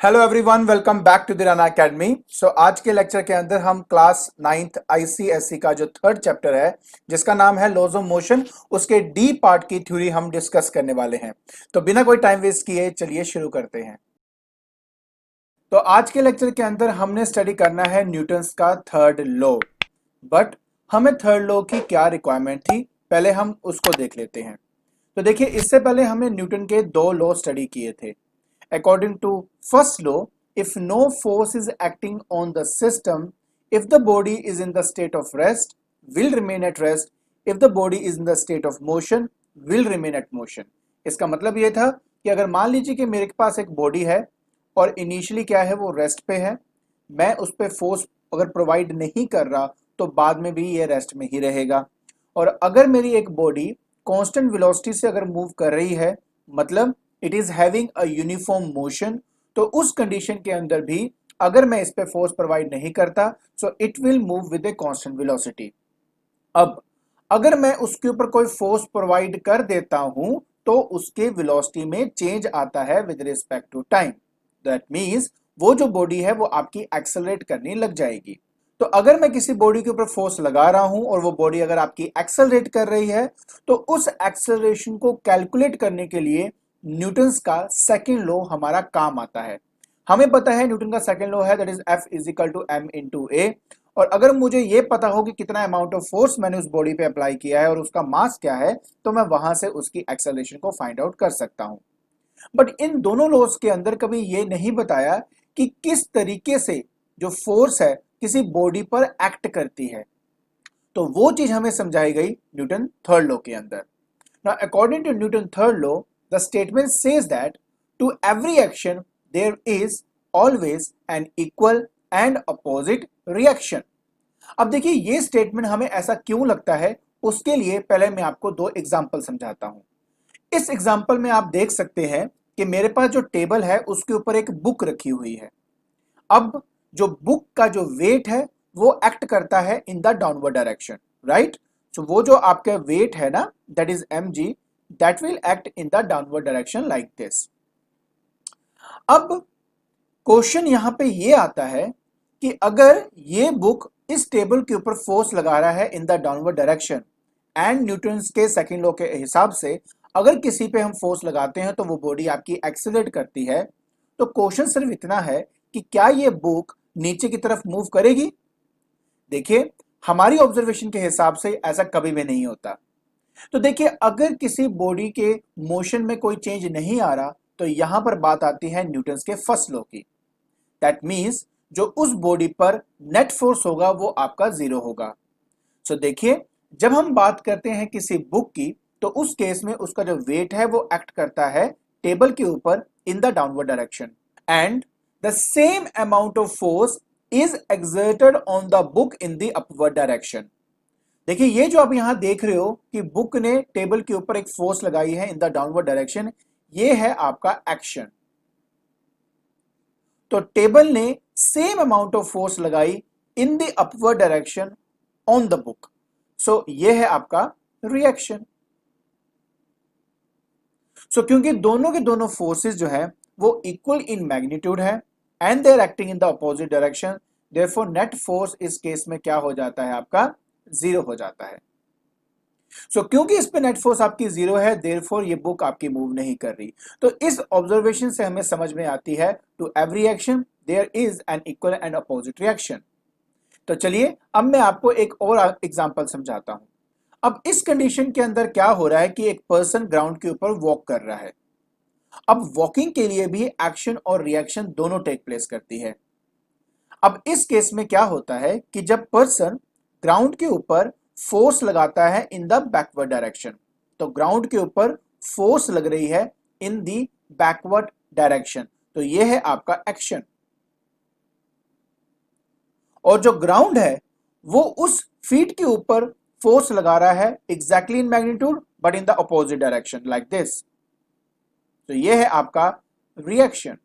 Hello everyone, welcome back to the Rana academy. आज के lecture के अंदर हम क्लास 9th आईसीएसई का जो थर्ड चैप्टर है जिसका नाम है लॉज ऑफ मोशन, उसके डी पार्ट की थ्योरी हम डिस्कस करने वाले हैं। तो बिना कोई टाइम वेस्ट किए चलिए शुरू करते हैं। तो आज के लेक्चर के अंदर हमने स्टडी करना है न्यूटन्स का थर्ड लॉ। बट हमें थर्ड लॉ की क्या रिक्वायरमेंट थी, पहले हम उसको देख लेते हैं। तो देखिए, इससे पहले हमने न्यूटन के दो लॉ स्टडी किए थे। According to first law, if no force is acting on the system, if the body is in the state of rest, will remain at rest. If the body is in the state of motion, will remain at motion. इसका मतलब ये था कि अगर मान लीजिए कि मेरे पास एक बॉडी है और इनिशियली क्या है, वो रेस्ट पे है। मैं उस पर फोर्स अगर प्रोवाइड नहीं कर रहा तो बाद में भी ये रेस्ट में ही रहेगा। और अगर मेरी एक बॉडी कांस्टेंट वेलोसिटी से अगर मूव कर रही है, मतलब it is having a uniform motion, तो उस कंडीशन के अंदर भी अगर मैं इस पे फोर्स प्रोवाइड नहीं करता so it will move with a constant velocity. अब अगर मैं उसके ऊपर कोई फोर्स प्रोवाइड कर देता हूं तो उसके वेलोसिटी में चेंज आता है with respect to time. That means वो जो बॉडी है वो आपकी एक्सेलरेट करने लग जाएगी। तो अगर मैं किसी बॉडी के ऊपर फोर्स लगा रहा हूं और वो बॉडी अगर आपकी एक्सेलरेट कर रही है तो उस एक्सेलरेशन को कैलकुलेट करने के लिए न्यूटन्स का सेकंड लॉ हमारा काम आता है। हमें पता है न्यूटन का सेकंड लॉ है, that is F is equal to M into A. और अगर मुझे ये पता हो कि कितना अमाउंट ऑफ फोर्स मैंने उस बॉडी पे अप्लाई किया है और उसका मास क्या है, तो मैं वहां से उसकी एक्सेलरेशन को फाइंड आउट कर सकता हूं। बट इन दोनों लॉज के अंदर कभी ये नहीं बताया कि किस तरीके से जो फोर्स है किसी बॉडी पर एक्ट करती है। तो वो चीज हमें समझाई गई न्यूटन थर्ड लॉ के अंदर। Now according to Newton third law, the statement says that to every action there is always an equal and opposite reaction. अब देखिए, ये स्टेटमेंट हमें ऐसा क्यों लगता है, उसके लिए पहले मैं आपको दो एग्जांपल समझाता हूं। इस एग्जांपल में आप देख सकते हैं कि मेरे पास जो टेबल है उसके ऊपर एक बुक रखी हुई है। अब जो बुक का जो वेट है वो एक्ट करता है in the downward direction, right. So वो जो आपका वेट है ना, that is M G, that will act in the downward direction like this. अब क्वेश्चन यहां पे ये आता है कि अगर ये बुक इस टेबल के ऊपर फोर्स लगा रहा है in the downward direction and Newton's के सेकंड लॉ के हिसाब से अगर किसी पे हम फोर्स लगाते हैं तो वो बॉडी आपकी एक्सीलरेट करती है, तो क्वेश्चन सिर्फ इतना है कि क्या ये बुक नीचे की तरफ मूव करेगी। देखिए, हमारी ऑब्जर्वेशन के हिसाब से ऐसा कभी भी नहीं होता। तो देखिए, अगर किसी बॉडी के मोशन में कोई चेंज नहीं आ रहा तो यहां पर बात आती है न्यूटन्स के फर्स्ट लॉ की। दैट मींस जो उस बॉडी पर नेट फोर्स होगा वो आपका जीरो होगा। सो देखिए, जब हम बात करते हैं किसी बुक की तो उस केस में उसका जो वेट है वो एक्ट करता है टेबल के ऊपर इन the downward direction and the same amount of force is exerted on the book in the upward direction. देखिए, ये जो आप यहां देख रहे हो कि बुक ने टेबल के ऊपर एक फोर्स लगाई है इन द डाउनवर्ड डायरेक्शन, ये है आपका एक्शन। तो टेबल ने सेम अमाउंट ऑफ फोर्स लगाई in the upward direction on the book, so ये है आपका रिएक्शन। सो क्योंकि दोनों के दोनों फोर्सेस जो है वो इक्वल इन मैग्नीट्यूड है and they are acting in the opposite direction, therefore net force इस केस में क्या हो जाता है, आपका जीरो हो जाता है। क्योंकि इस पे नेट फोर्स आपकी जीरो है, देयरफॉर ये बुक आपकी मूव नहीं कर रही। तो इस ऑब्जर्वेशन से हमें समझ में आती है to every action there is an equal and opposite reaction. तो चलिए, अब मैं आपको एक और एग्जांपल समझाता हूं। अब इस कंडीशन के अंदर क्या हो रहा है कि एक पर्सन ग्राउंड के ऊपर वॉक कर रहा है। अब वॉकिंग के लिए भी एक्शन और रिएक्शन दोनों टेक प्लेस करती है। अब इस केस में क्या होता है कि जब पर्सन ग्राउंड के ऊपर फोर्स लगाता है इन द बैकवर्ड डायरेक्शन, तो ग्राउंड के ऊपर फोर्स लग रही है इन द बैकवर्ड डायरेक्शन, तो यह है आपका एक्शन। और जो ग्राउंड है वो उस फीट के ऊपर फोर्स लगा रहा है exactly in magnitude but in the opposite direction like this, तो यह है आपका रिएक्शन।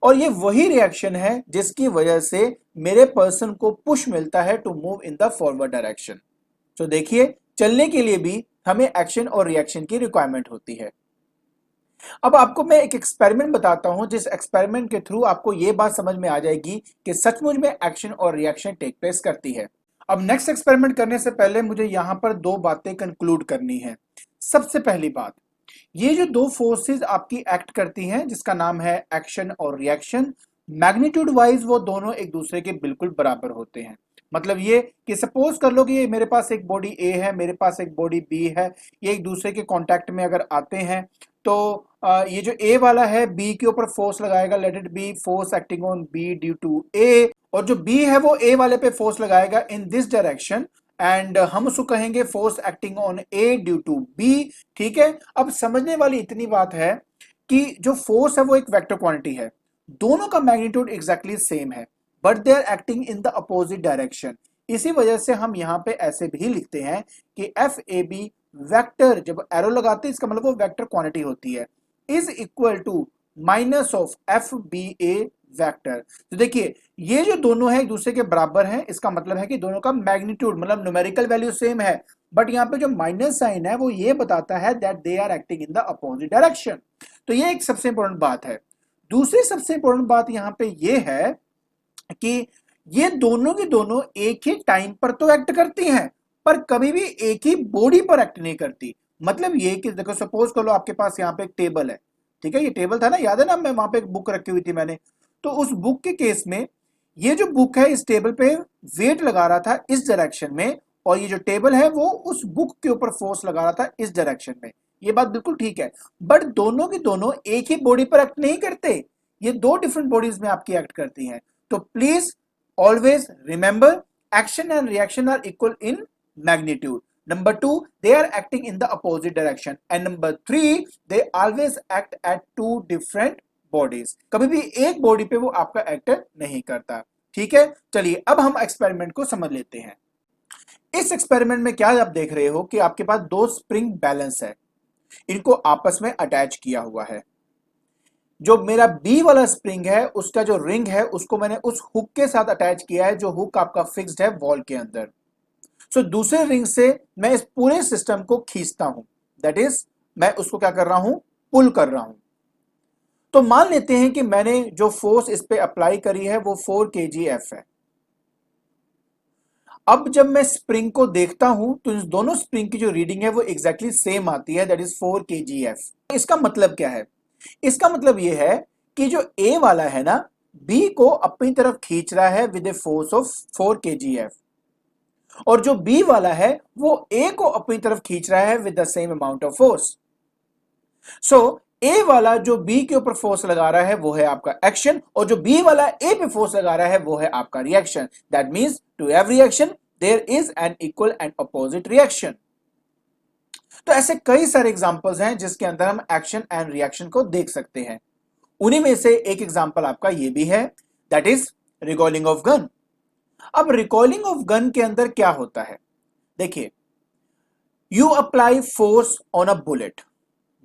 और ये वही रिएक्शन है जिसकी वजह से मेरे पर्सन को पुश मिलता है to move in the forward direction. तो देखिए, चलने के लिए भी हमें एक्शन और रिएक्शन की रिक्वायरमेंट होती है। अब आपको मैं एक एक्सपेरिमेंट बताता हूं, जिस एक्सपेरिमेंट के थ्रू आपको ये बात समझ में आ जाएगी कि सचमुच में एक्शन और रिएक्शन टेक प्लेस करती है। अब नेक्स्ट एक्सपेरिमेंट करने से पहले मुझे यहां पर दो बातें कंक्लूड करनी है। सबसे पहली बात, ये जो दो फोर्सेस आपकी एक्ट करती हैं जिसका नाम है एक्शन और रिएक्शन, मैग्नीट्यूड वाइज वो दोनों एक दूसरे के बिल्कुल बराबर होते हैं। मतलब ये कि सपोज कर लो कि ये मेरे पास एक बॉडी ए है, मेरे पास एक बॉडी बी है, ये एक दूसरे के कांटेक्ट में अगर आते हैं तो ये जो ए वाला है बी के ऊपर फोर्स लगाएगा, let it be force acting on B due to A, और जो बी है वो ए वाले पे फोर्स लगाएगा इन दिस डायरेक्शन, एंड हम उसको कहेंगे force acting on A due to B. ठीक है, अब समझने वाली इतनी बात है कि जो फोर्स है वो एक वेक्टर क्वांटिटी है, दोनों का मैग्नीट्यूड एग्जैक्टली सेम है, but they are acting in the opposite direction. इसी वजह से हम यहां पे ऐसे भी लिखते हैं कि एफ ए बी वेक्टर, जब एरो लगाते हैं इसका मतलब वो वेक्टर क्वांटिटी होती है, is equal to minus of F B A vector. तो देखिए ये जो दोनों है एक दूसरे के बराबर हैं, इसका मतलब है कि दोनों का मैग्नीट्यूड मतलब न्यूमेरिकल वैल्यू सेम है, बट यहाँ पे जो माइनस साइन है वो ये बताता है that they are acting in the opposite direction. तो ये एक सबसे इंपॉर्टेंट बात है। दूसरी सबसे इंपॉर्टेंट बात यहाँ पे ये है कि ये दोनों की दोनों एक ही टाइम पर तो एक्ट करती हैं, पर कभी भी एक ही बॉडी पर एक्ट नहीं करती। मतलब ये कि देखो सपोज कर लो आपके पास यहाँ पे एक टेबल है, ठीक है, ये टेबल था ना, याद है ना, मैं वहां पे एक बुक रखी हुई थी मैंने, तो उस बुक के केस में ये जो बुक है इस टेबल पे वेट लगा रहा था इस डायरेक्शन में, और ये जो टेबल है वो उस बुक के ऊपर फोर्स लगा रहा था इस डायरेक्शन में। ये बात बिल्कुल ठीक है, बट दोनों की दोनों एक ही बॉडी पर एक्ट नहीं करते, ये दो डिफरेंट बॉडीज में आपकी एक्ट करती हैं। तो please always remember, action and reaction are equal in magnitude. Number two, they are acting in the opposite direction. And number three, they always act at two different bodies. कभी भी एक body पे वो आपका act नहीं करता। ठीक है, चलिए अब हम एक्सपेरिमेंट को समझ लेते हैं। इस एक्सपेरिमेंट में क्या आप देख रहे हो कि आपके पास दो स्प्रिंग बैलेंस है, इनको आपस में अटैच किया हुआ है। जो मेरा बी वाला स्प्रिंग है उसका जो रिंग है उसको मैंने उस हुक के साथ अटैच किया है, जो हुक आपका फिक्स्ड है वॉल के अंदर। सो दूसरे रिंग से मैं इस पूरे सिस्टम को खींचता हूं, दैट इज मैं उसको क्या कर रहा हूं, पुल कर रहा हूं। तो मान लेते हैं कि मैंने जो फोर्स इस पे अप्लाई करी है वो 4 kgf है। अब जब मैं स्प्रिंग को देखता हूं तो इन दोनों स्प्रिंग की जो रीडिंग है वो एग्जैक्टली सेम आती है, दैट इज 4 kgf। इसका मतलब क्या है, इसका मतलब यह है कि जो ए वाला है ना बी को अपनी तरफ खींच रहा है with a force of 4 kgf, और जो बी वाला है वो ए को अपनी तरफ खींच रहा है with the same amount of force. So A वाला जो बी के ऊपर फोर्स लगा रहा है वो है आपका एक्शन, और जो बी वाला ए पे फोर्स लगा रहा है वो है आपका reaction. That means to every action there is an equal and opposite reaction. तो ऐसे कई सारे एग्जांपल्स हैं जिसके अंदर हम एक्शन एंड रिएक्शन को देख सकते हैं। उन्हीं में से एक एग्जांपल आपका ये भी है, that is recoiling of gun. अब रिकॉइलिंग ऑफ गन के अंदर क्या होता है, देखिए you apply force on a bullet,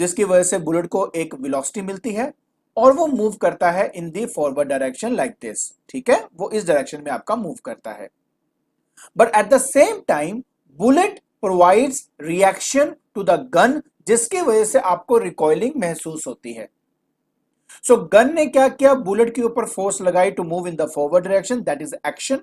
जिसकी वजह से बुलेट को एक वेलोसिटी मिलती है और वो मूव करता है इन दी फॉरवर्ड डायरेक्शन लाइक दिस। ठीक है, वो इस डायरेक्शन में आपका मूव करता है, but at the same time bullet provides reaction to the gun, जिसकी वजह से आपको रिकॉइलिंग महसूस होती है। सो गन ने क्या किया, बुलेट के ऊपर फोर्स लगाई to move in the forward direction, that is action,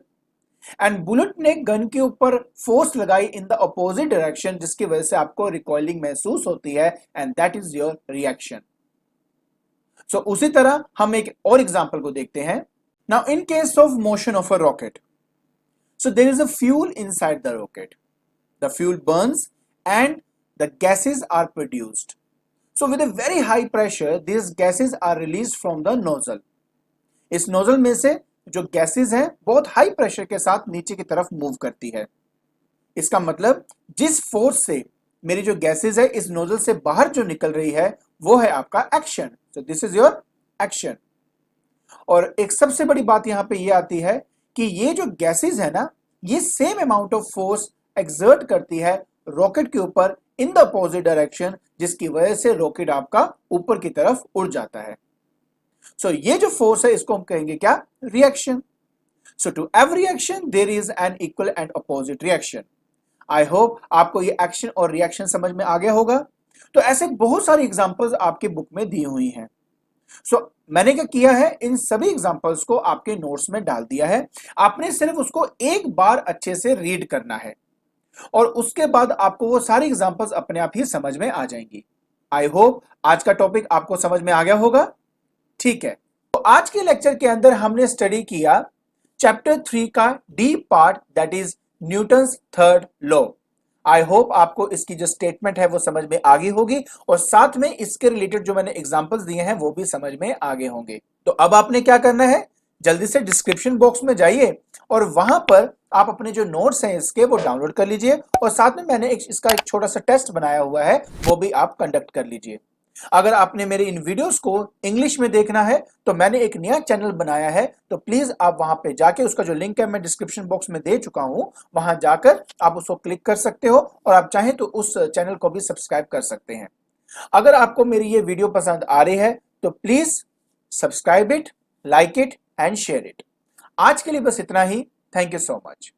and bullet ने गन के ऊपर फोर्स लगाई इन द अपोजिट डायरेक्शन, जिसकी वजह से आपको रिकॉइलिंग महसूस होती है, and that is your reaction. So उसी तरह हम एक और एग्जांपल को देखते हैं। Now in case of motion of a rocket, so there is a fuel inside the rocket, the fuel burns and the gases are produced, so with a very high pressure these gases are released from the nozzle। इस nozzle में से जो gases हैं बहुत high pressure के साथ नीचे की तरफ मूव करती है। इसका मतलब जिस फोर्स से मेरी जो गैसेस है इस नोजल से बाहर जो निकल रही है वो है आपका action. So this is your action. और एक सबसे बड़ी बात यहां पे ये आती है कि ये जो गैसेस है ना ये same amount of force exert करती है रॉकेट के ऊपर इन द अपोजिट डायरेक्शन, जिसकी वजह से रॉकेट आपका ऊपर की तरफ उड़ जाता है। सो ये जो फोर्स है इसको हम कहेंगे क्या, reaction. So to every action there is an equal and opposite reaction. I hope आपको ये एक्शन और रिएक्शन समझ में आ गया होगा। तो ऐसे बहुत सारी एग्जांपल्स आपके बुक में दी हुई हैं। मैंने क्या किया है, इन सभी एग्जांपल्स को आपके नोट्स में डाल दिया है। आपने सिर्फ उसको एक बार अच्छे से रीड करना है और उसके बाद आपको वो सारी एग्जांपल्स अपने आप ही समझ में आ जाएंगी। आई होप आज का टॉपिक आपको समझ में आ गया होगा। ठीक है, तो आज के लेक्चर के अंदर हमने स्टडी किया चैप्टर 3 का D part, that is Newton's third law. I hope आपको इसकी जो स्टेटमेंट है वो समझ में आ गई होगी और साथ में इसके रिलेटेड जो मैंने एग्जांपल्स दिए हैं वो भी समझ में आ गए होंगे। तो अब आपने क्या करना है, जल्दी से डिस्क्रिप्शन बॉक्स में जाइए और वहां पर आप अपने जो नोट्स हैं इसके वो डाउनलोड कर लीजिए और साथ में मैंने इसका एक छोटा सा टेस्ट बनाया हुआ है वो भी आप कंडक्ट कर लीजिए। अगर आपने मेरे इन वीडियोस को इंग्लिश में देखना है तो मैंने एक नया चैनल बनाया है, तो प्लीज आप वहां पे जाके, उसका जो लिंक है मैं डिस्क्रिप्शन बॉक्स में दे चुका हूं, वहां जाकर आप उसको क्लिक कर सकते हो और आप चाहें तो उस चैनल को भी सब्सक्राइब कर सकते हैं। अगर आपको मेरी ये वीडियो पसंद आ रही है तो please subscribe it, like it and share it. आज के लिए बस इतना ही। Thank you so much.